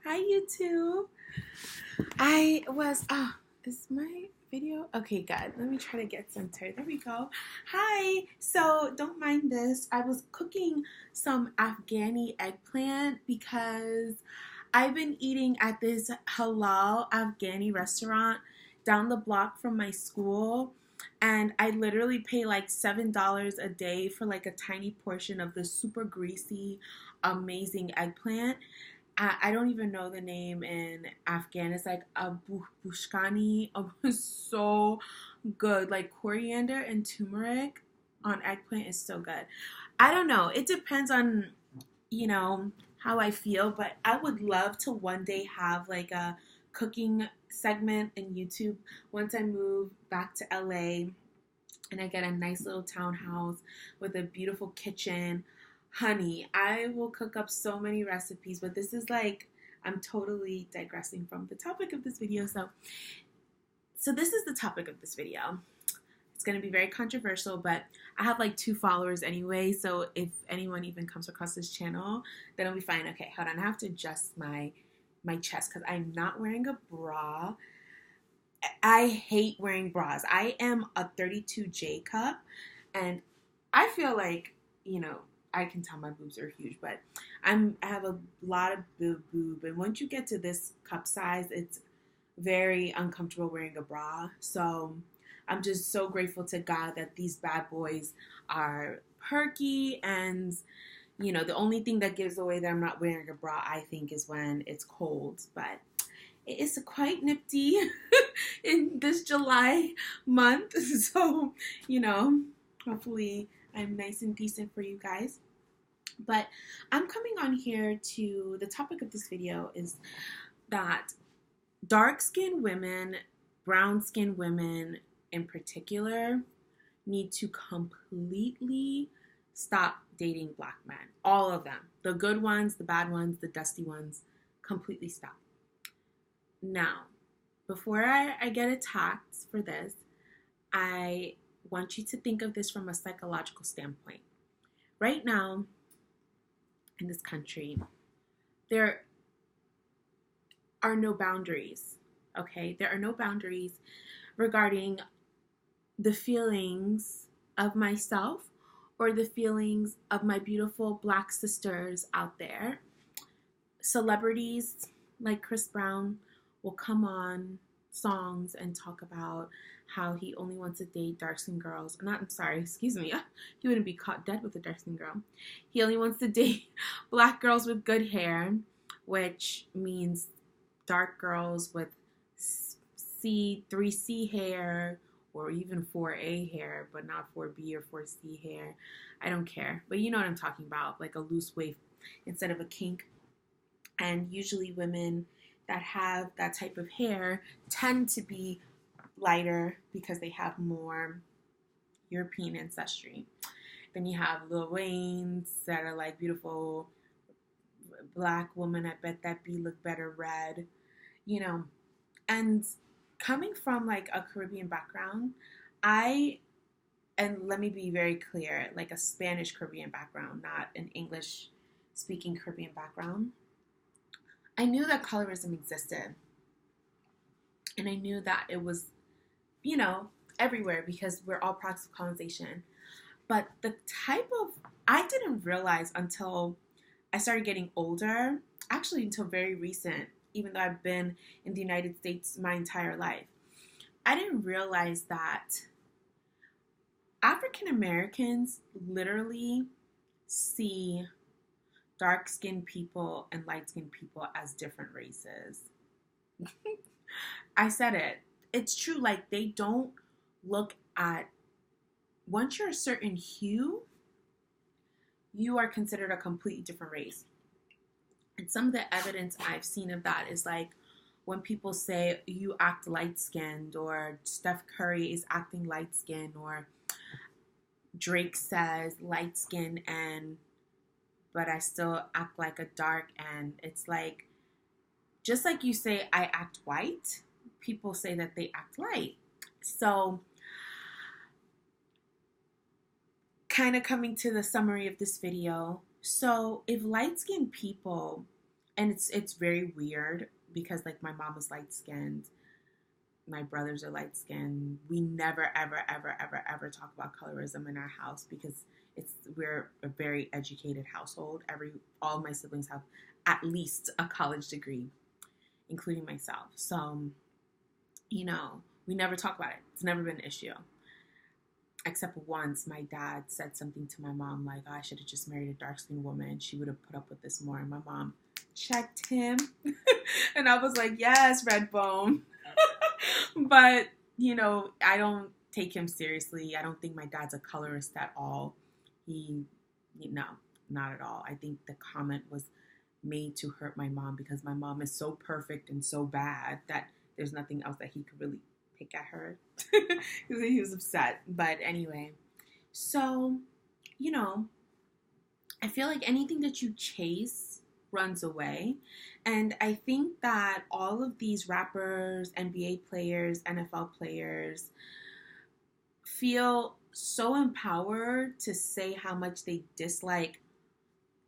Hi, YouTube. Is my video? Okay, good. Let me try to get centered. There we go. Hi. So, don't mind this. I was cooking some Afghani eggplant because I've been eating at this halal Afghani restaurant down the block from my school. And I literally pay like $7 a day for like a tiny portion of this super greasy, amazing eggplant. I don't even know the name in Afghan. It's like bushkani. Oh, it's so good. Like coriander and turmeric on eggplant is so good. I don't know. It depends on, how I feel, but I would love to one day have like a cooking segment in YouTube once I move back to LA and I get a nice little townhouse with a beautiful kitchen. Honey, I will cook up so many recipes, but this is like, I'm totally digressing from the topic of this video. So this is the topic of this video. It's going to be very controversial, but I have like 2 followers anyway, so if anyone even comes across this channel, then it'll be fine. Okay, hold on. I have to adjust my chest because I'm not wearing a bra. I hate wearing bras. I am a 32J cup, and I feel like, I can tell my boobs are huge, but I have a lot of boob, and once you get to this cup size, it's very uncomfortable wearing a bra. So I'm just so grateful to God that these bad boys are perky, and the only thing that gives away that I'm not wearing a bra, I think, is when it's cold. But it is quite nifty in this July month, so hopefully I'm nice and decent for you guys. But I'm coming on here to the topic of this video is that dark-skinned women, brown-skinned women in particular, need to completely stop dating black men. All of them. The good ones, the bad ones, the dusty ones. Completely stop. Now, before I get attacked for this, I want you to think of this from a psychological standpoint. Right now, in this country, there are no boundaries, okay? There are no boundaries regarding the feelings of myself or the feelings of my beautiful black sisters out there. Celebrities like Chris Brown will come on songs and talk about how he only wants to date dark-skinned girls. He wouldn't be caught dead with a dark-skinned girl. He only wants to date black girls with good hair, which means dark girls with 3C hair or even 4A hair, but not 4B or 4C hair. I don't care. But you know what I'm talking about, like a loose wave instead of a kink. And usually women that have that type of hair tend to be lighter because they have more European ancestry. Then you have Lil Wayne's that are like beautiful black woman. I bet that B look better red, and coming from like a Caribbean background, and let me be very clear, like a Spanish Caribbean background, not an English speaking Caribbean background. I knew that colorism existed, and I knew that it was, everywhere because we're all products of colonization. But I didn't realize until I started getting older, actually until very recent, even though I've been in the United States my entire life, I didn't realize that African Americans literally see dark-skinned people and light-skinned people as different races. I said it. It's true. Like, they don't look at, once you're a certain hue, you are considered a completely different race. And some of the evidence I've seen of that is like when people say you act light-skinned, or Steph Curry is acting light-skinned, or Drake says light-skinned but I still act like a dark, and it's like, just like you say I act white, people say that they act light. So kind of coming to the summary of this video. So if light-skinned people and it's very weird because like my mom was light skinned, my brothers are light skinned. We never ever talk about colorism in our house because we're a very educated household. All my siblings have at least a college degree, including myself. So, we never talk about it. It's never been an issue. Except once my dad said something to my mom like, oh, I should have just married a dark-skinned woman. She would have put up with this more. And my mom checked him. And I was like, yes, Redbone. But, I don't take him seriously. I don't think my dad's a colorist at all. No, not at all. I think the comment was made to hurt my mom because my mom is so perfect and so bad that there's nothing else that he could really pick at her. Because he was upset. But anyway, so, I feel like anything that you chase runs away. And I think that all of these rappers, NBA players, NFL players feel so empowered to say how much they dislike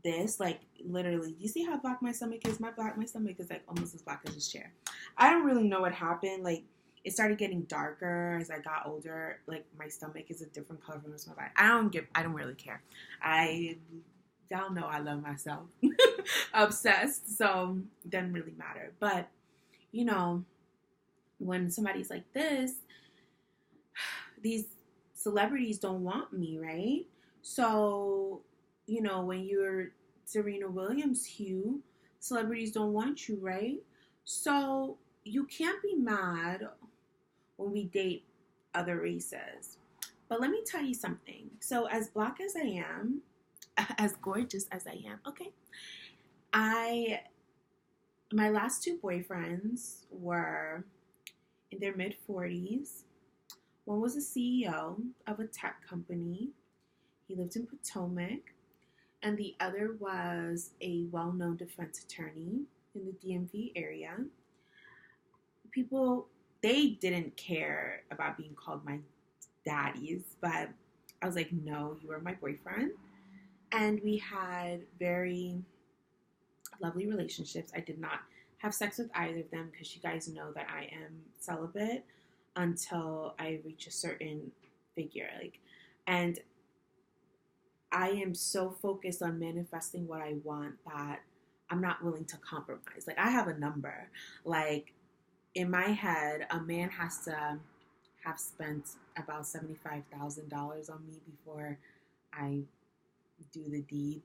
this. Like, literally, do you see how black my stomach is? My stomach is like almost as black as this chair. I don't really know what happened. Like, it started getting darker as I got older. Like, my stomach is a different color from the rest of my body. I don't really care. Y'all know I love myself. Obsessed. So it doesn't really matter. But, when somebody's like this, these celebrities don't want me, right? So, when you're Serena Williams, Hugh, celebrities don't want you, right? So you can't be mad when we date other races. But let me tell you something. So as black as I am, as gorgeous as I am, okay, my last two boyfriends were in their mid-40s. One was a CEO of a tech company. He lived in Potomac. And the other was a well-known defense attorney in the DMV area. People, they didn't care about being called my daddies, but I was like, no, you are my boyfriend. And we had very lovely relationships. I did not have sex with either of them because you guys know that I am celibate until I reach a certain figure. And I am so focused on manifesting what I want that I'm not willing to compromise. Like, I have a number. Like, in my head, a man has to have spent about $75,000 on me before I do the deed.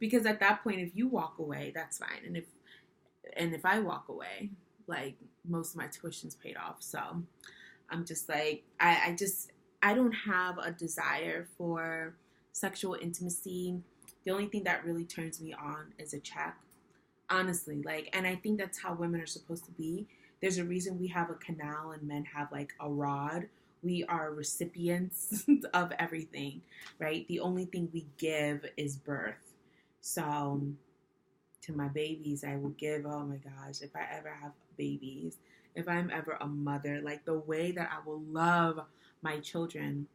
Because at that point, if you walk away, that's fine. And if I walk away, like, most of my tuition's paid off. So I'm just like, I don't have a desire for sexual intimacy. The only thing that really turns me on is a check. Honestly, and I think that's how women are supposed to be. There's a reason we have a canal and men have like a rod. We are recipients of everything, right? The only thing we give is birth. So to my babies, I will give, oh my gosh, if I ever have babies, if I'm ever a mother, like the way that I will love my children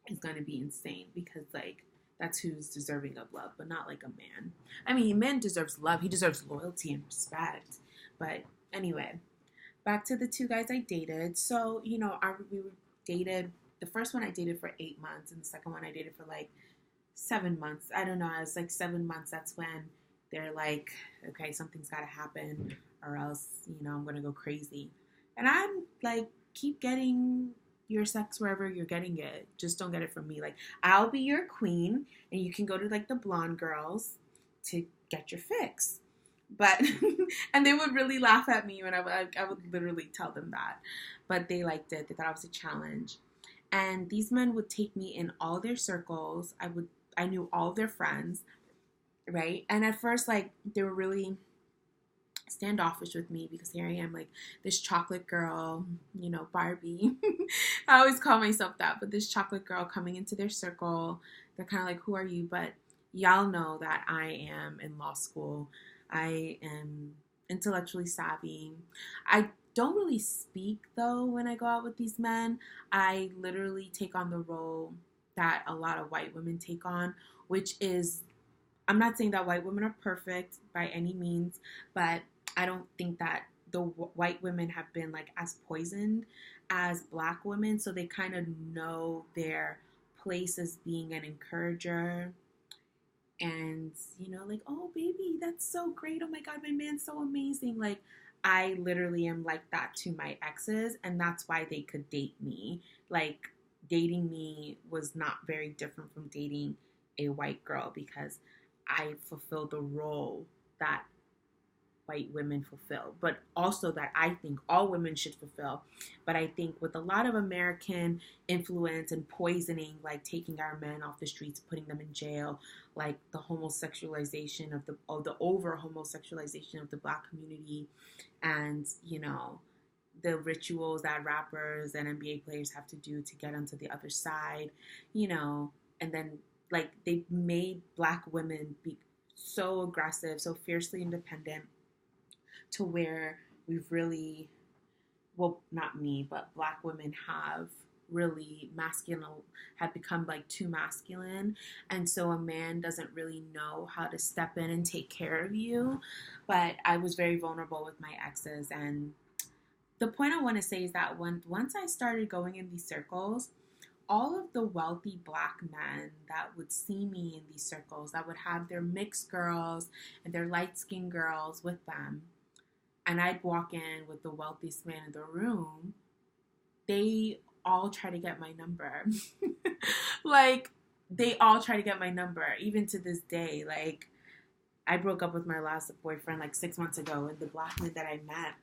is going to be insane because like that's who's deserving of love, but not like a man. I mean, a man deserves love. He deserves loyalty and respect. But anyway, back to the two guys I dated. So, we were dated. The first one I dated for 8 months and the second one I dated for like 7 months. I don't know. It's like 7 months. That's when they're like, okay, something's got to happen or else, I'm going to go crazy. And I'm like, keep getting your sex wherever you're getting it. Just don't get it from me. Like, I'll be your queen and you can go to like the blonde girls to get your fix. But, and they would really laugh at me when I would literally tell them that. But they liked it. They thought it was a challenge. And these men would take me in all their circles. I knew all of their friends, right? And at first, like, they were really standoffish with me because here I am, like, this chocolate girl, Barbie. I always call myself that, but this chocolate girl coming into their circle. They're kind of like, who are you? But y'all know that I am in law school. I am intellectually savvy. I don't really speak, though, when I go out with these men. I literally take on the role that a lot of white women take on, which is I'm not saying that white women are perfect by any means, but I don't think that the white women have been like as poisoned as black women, so they kind of know their place as being an encourager and like, oh baby, that's so great, oh my god, my man's so amazing. Like, I literally am like that to my exes, and that's why they could date me. Like, dating me was not very different from dating a white girl because I fulfilled the role that white women fulfill, but also that I think all women should fulfill. But I think with a lot of American influence and poisoning, like taking our men off the streets, putting them in jail, like the homosexualization of the over homosexualization of the black community, and the rituals that rappers and NBA players have to do to get onto the other side, and then like they made black women be so aggressive, so fiercely independent, to where we've really, well, not me, but black women have really have become like too masculine. And so a man doesn't really know how to step in and take care of you. But I was very vulnerable with my exes. And the point I want to say is that once I started going in these circles, all of the wealthy black men that would see me in these circles, that would have their mixed girls and their light-skinned girls with them, and I'd walk in with the wealthiest man in the room, they all try to get my number. Like, they all try to get my number, even to this day. Like, I broke up with my last boyfriend like 6 months ago, and the black men that I met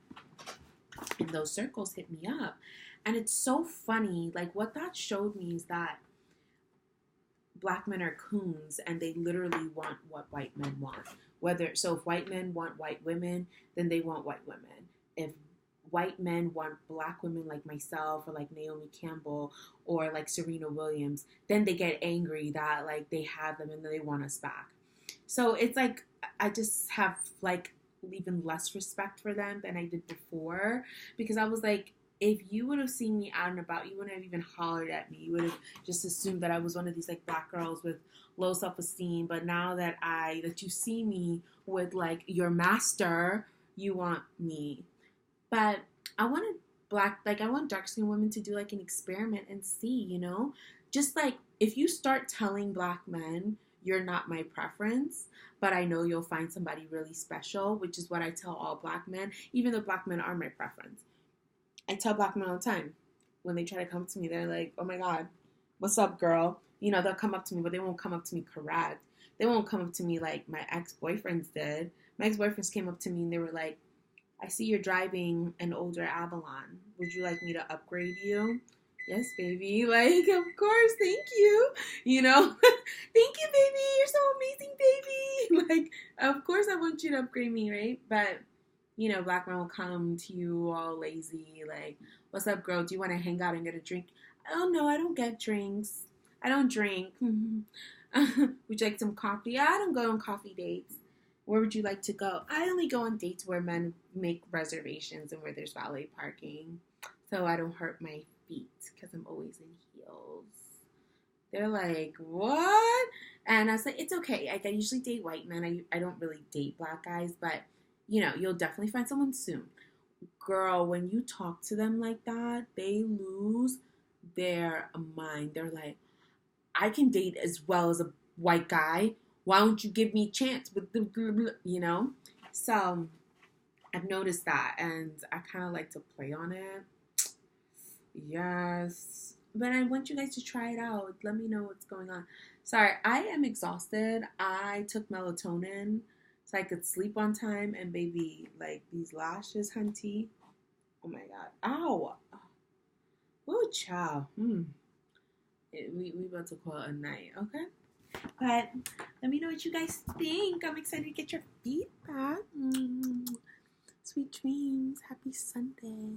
in those circles hit me up. And it's so funny. Like, what that showed me is that black men are coons, and they literally want what white men want. So if white men want white women, then they want white women. If white men want black women like myself, or like Naomi Campbell, or like Serena Williams, then they get angry that like they have them and then they want us back. So it's like, I just have like even less respect for them than I did before, because I was like, if you would have seen me out and about, you wouldn't have even hollered at me. You would have just assumed that I was one of these like black girls with low self-esteem. But now that you see me with like your master, you want me. But I want dark-skinned women to do like an experiment and see, just like if you start telling black men you're not my preference, but I know you'll find somebody really special, which is what I tell all black men, even though black men are my preference. I tell black men all the time, when they try to come to me, they're like, oh my God, what's up, girl? They'll come up to me, but they won't come up to me correct. They won't come up to me like my ex-boyfriends did. My ex-boyfriends came up to me and they were like, I see you're driving an older Avalon. Would you like me to upgrade you? Yes, baby. Like, of course, thank you. Thank you, baby. You're so amazing, baby. Like, of course I want you to upgrade me, right? But black men will come to you all lazy, like, what's up, girl? Do you want to hang out and get a drink? Oh, no, I don't get drinks. I don't drink. Would you like some coffee? I don't go on coffee dates. Where would you like to go? I only go on dates where men make reservations and where there's valet parking, so I don't hurt my feet because I'm always in heels. They're like, what? And I was like, it's okay. I usually date white men. I don't really date black guys, but you'll definitely find someone soon. Girl, when you talk to them like that, they lose their mind. They're like, I can date as well as a white guy. Why don't you give me a chance with the, So I've noticed that, and I kind of like to play on it. Yes. But I want you guys to try it out. Let me know what's going on. Sorry, I am exhausted. I took melatonin so I could sleep on time, and baby, like these lashes, hunty. Oh my God. Ow. Oh, child. We about to call it a night, okay? But let me know what you guys think. I'm excited to get your feedback. Sweet dreams. Happy Sunday.